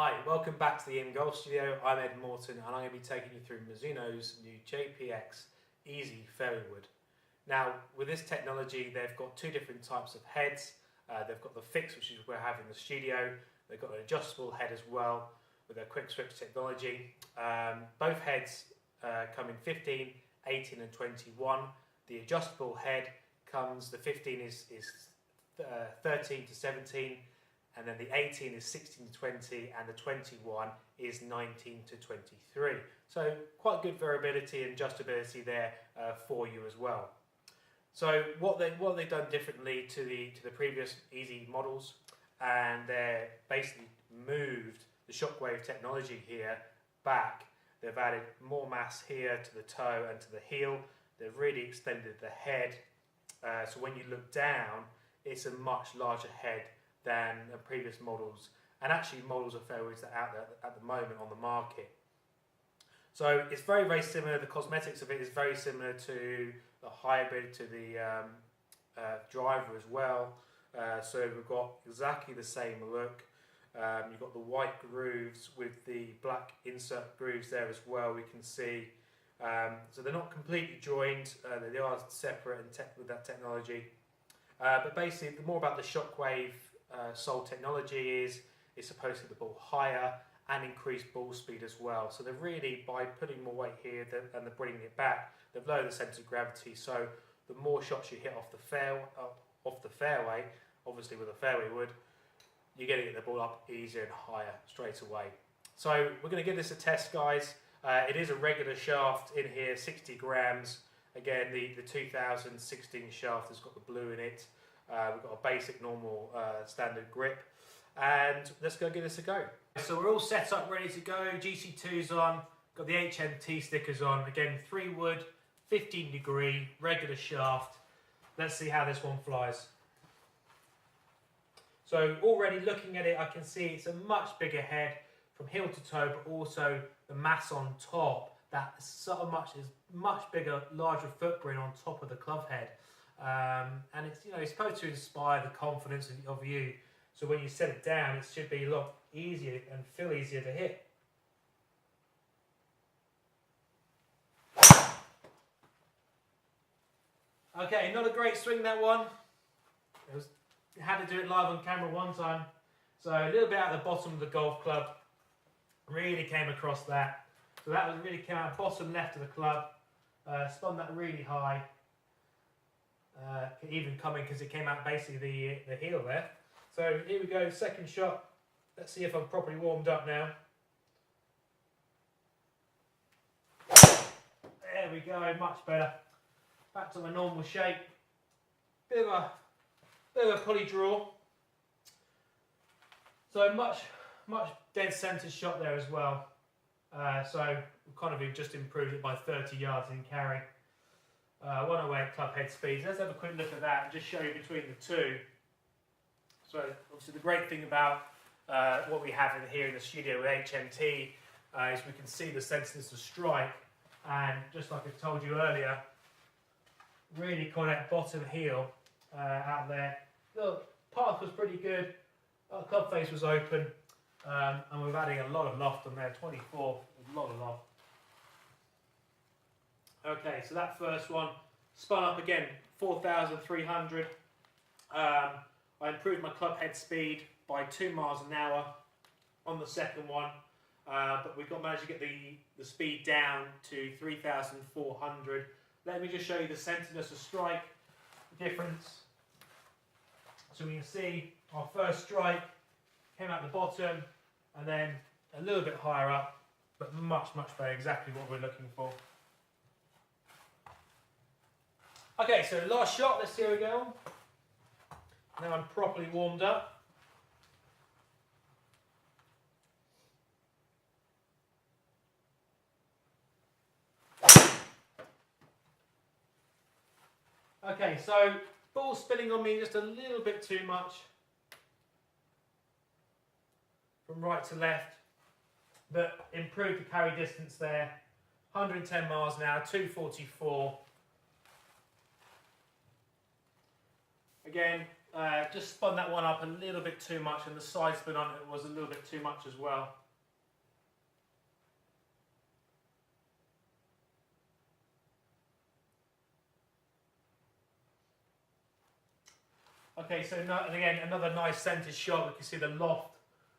Hi, welcome back to the In Golf Studio. I'm Ed Morton and I'm going to be taking you through Mizuno's new JPX EZ Fairway wood. Now, with this technology, they've got two different types of heads. They've got the fixed, which is what we have in the studio. They've got an adjustable head as well with their quick switch technology. Both heads come in 15, 18 and 21. The adjustable head comes, the 15 is 13 to 17, and then the 18 is 16 to 20, and the 21 is 19 to 23. So quite good variability and adjustability there for you as well. So what they've done differently to the previous EZ models, and they're basically moved the shockwave technology here back. They've added more mass here to the toe and to the heel. They've really extended the head, so when you look down, it's a much larger head than the previous models, and actually models of fairways that are out there at the moment on the market. So it's very, very similar. The cosmetics of it is very similar to the hybrid, to the driver as well. So we've got exactly the same look. You've got the white grooves with the black insert grooves there as well, we can see. So they're not completely joined, they are separate with that technology. But basically, the more about the shockwave sole technology is it's supposed to hit the ball higher and increase ball speed as well. So they're really, by putting more weight here and they're bringing it back, they've lowered the centre of gravity. So the more shots you hit off the fairway, obviously with a fairway wood, you're going to get the ball up easier and higher straight away. So we're going to give this a test, guys. It is a regular shaft in here, 60 grams. Again, the 2016 shaft has got the blue in it. We've got a basic, normal, standard grip. And let's go give this a go. So we're all set up, ready to go. GC2's on, got the HMT stickers on. Again, 3 wood, 15 degree, regular shaft. Let's see how this one flies. So already looking at it, I can see it's a much bigger head from heel to toe, but also the mass on top. That so much bigger, larger footprint on top of the club head, and it's it's supposed to inspire the confidence of you. So when you set it down, it should be a lot easier and feel easier to hit. Okay, not a great swing, that one. Had to do it live on camera one time, so a little bit out the bottom of the golf club. Really came across that. So that was really came out bottom left of the club, spun that really high, even coming because it came out basically the heel there. So here we go, second shot. Let's see if I'm properly warmed up now. There we go, much better. Back to my normal shape. Bit of a pulley draw. So much dead centre shot there as well. So we kind of just improved it by 30 yards in carry. 108 club head speeds. Let's have a quick look at that and just show you between the two. So obviously the great thing about what we have here in the studio with HMT is we can see the sensitivity of strike, and just like I told you earlier, really caught that bottom heel out there. The path was pretty good, our club face was open. And we're adding a lot of loft on there, 24, a lot of loft. Okay, so that first one spun up again, 4,300. I improved my club head speed by 2 miles an hour on the second one, but we managed to get the speed down to 3,400. Let me just show you the centerness of strike difference. So we can see our first strike came out the bottom, and then a little bit higher up, but much better, exactly what we're looking for. Okay, so last shot, let's see how we go. Now I'm properly warmed up. Okay, so ball spinning on me just a little bit too much. From right to left, but improved the carry distance there. 110 miles an hour, 244. Again, Just spun that one up a little bit too much, and the side spin on it was a little bit too much as well. Okay, so and again, another nice centre shot. We can see the loft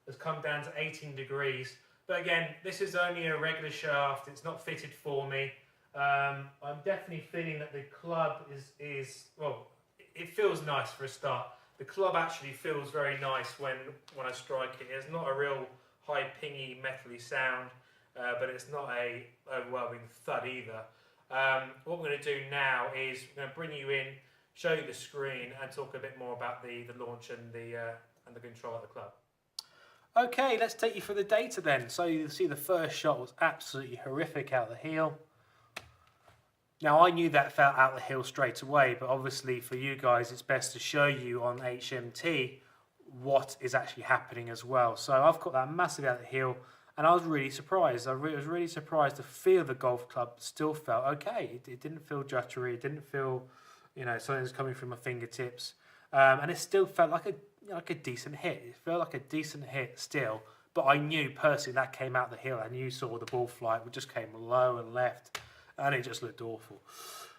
has come down to 18 degrees. But again, this is only a regular shaft. It's not fitted for me. I'm definitely feeling that the club is well, it feels nice for a start. The club actually feels very nice when I strike it. It's not a real high pingy, metally sound, but it's not a overwhelming thud either. What we're going to do now is we're going to bring you in, show you the screen, and talk a bit more about the launch and the control of the club. Okay, let's take you through the data then. So you can see the first shot was absolutely horrific out the heel. Now I knew that felt out the heel straight away, but obviously for you guys it's best to show you on HMT what is actually happening as well. So I've got that massive out the heel, and I was really surprised. I was really surprised to feel the golf club still felt okay. It didn't feel juddery, it didn't feel, you know, something's coming from my fingertips, and it still felt like a decent hit. It felt like a decent hit still, but I knew personally that came out the hill, and you saw the ball flight. It just came low and left, and it just looked awful.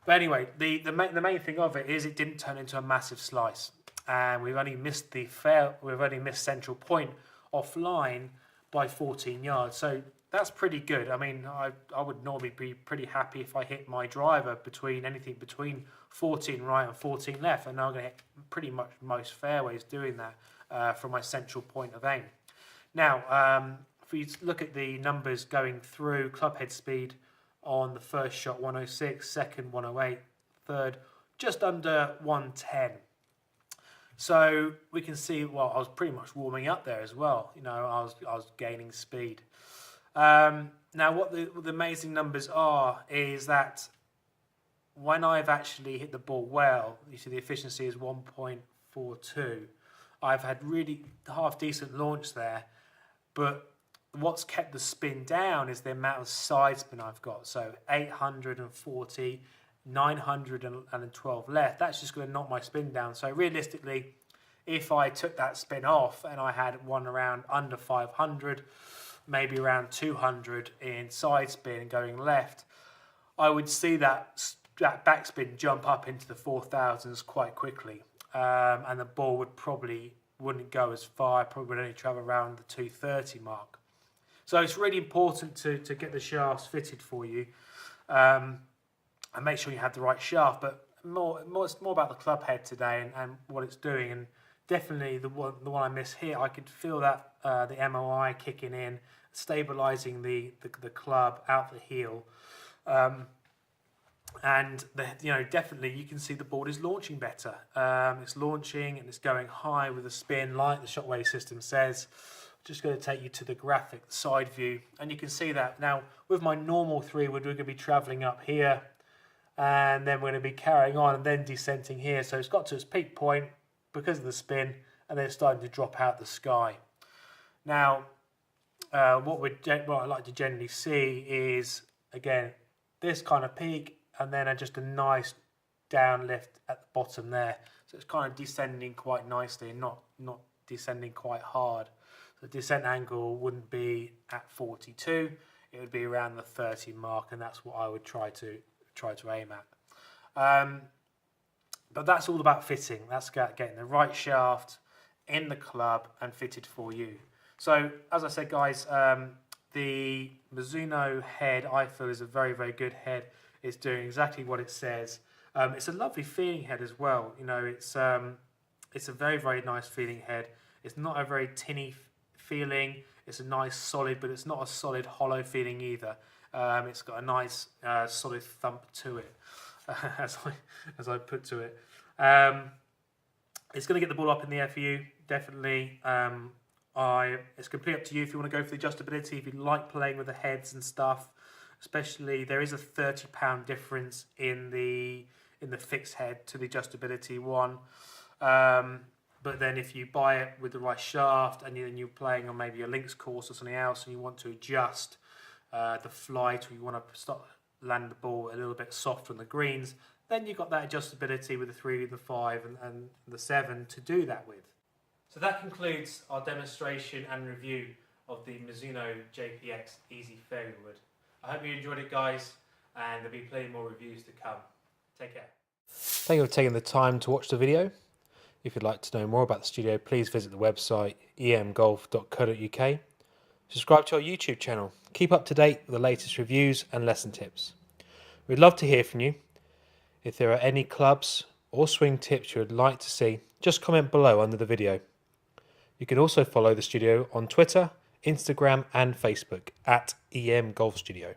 But anyway, the main thing of it is it didn't turn into a massive slice, and we've only missed central point offline by 14 yards. So that's pretty good. I mean, I would normally be pretty happy if I hit my driver anything between 14 right and 14 left, and now I'm going to hit pretty much most fairways doing that from my central point of aim. Now, if you look at the numbers going through, club head speed on the first shot 106, second 108, third just under 110. So we can see, well, I was pretty much warming up there as well. You know, I was gaining speed. Now, what the amazing numbers are is that when I've actually hit the ball well, you see the efficiency is 1.42. I've had really half decent launch there, but what's kept the spin down is the amount of side spin I've got. So 840, 912 left. That's just going to knock my spin down. So realistically, if I took that spin off and I had one around under 500, maybe around 200 in side spin going left, I would see that backspin jump up into the 4,000s quite quickly, and the ball wouldn't go as far. I probably would only travel around the 230 mark. So it's really important to get the shafts fitted for you, and make sure you have the right shaft. But it's more about the club head today and what it's doing. And definitely the one I miss here, I could feel that the MOI kicking in, stabilising the club out the heel. And definitely you can see the board is launching better. It's launching and it's going high with a spin like the Shockwave system says. Just going to take you to the graphic side view, and you can see that now with my normal 3-wood we're going to be travelling up here, and then we're going to be carrying on and then descending here. So it's got to its peak point because of the spin, and then it's starting to drop out the sky. Now what I like to generally see is, again, this kind of peak, and then just a nice down lift at the bottom there. So it's kind of descending quite nicely and not descending quite hard. The descent angle wouldn't be at 42, it would be around the 30 mark, and that's what I would try to aim at. But that's all about fitting. That's getting the right shaft in the club and fitted for you. So as I said, guys, the Mizuno head I feel is a very, very good head. It's doing exactly what it says. It's a lovely feeling head as well. You know, it's a very, very nice feeling head. It's not a very tinny feeling. It's a nice solid, but it's not a solid hollow feeling either. It's got a nice solid thump to it, as I put to it. It's going to get the ball up in the air for you, definitely. It's completely up to you if you want to go for the adjustability, if you like playing with the heads and stuff. Especially, there is a £30 difference in the fixed head to the adjustability one. But then if you buy it with the right shaft and you're playing on maybe a links course or something else and you want to adjust the flight, or you want to start land the ball a little bit soft on the greens, then you've got that adjustability with the 3, the 5 and the 7 to do that with. So that concludes our demonstration and review of the Mizuno JPX EZ Fairway wood. I hope you enjoyed it, guys, and there'll be plenty more reviews to come. Take care. Thank you for taking the time to watch the video. If you'd like to know more about the studio, please visit the website emgolf.co.uk. Subscribe to our YouTube channel. Keep up to date with the latest reviews and lesson tips. We'd love to hear from you. If there are any clubs or swing tips you would like to see, just comment below under the video. You can also follow the studio on Twitter, Instagram and Facebook at EM Golf Studio.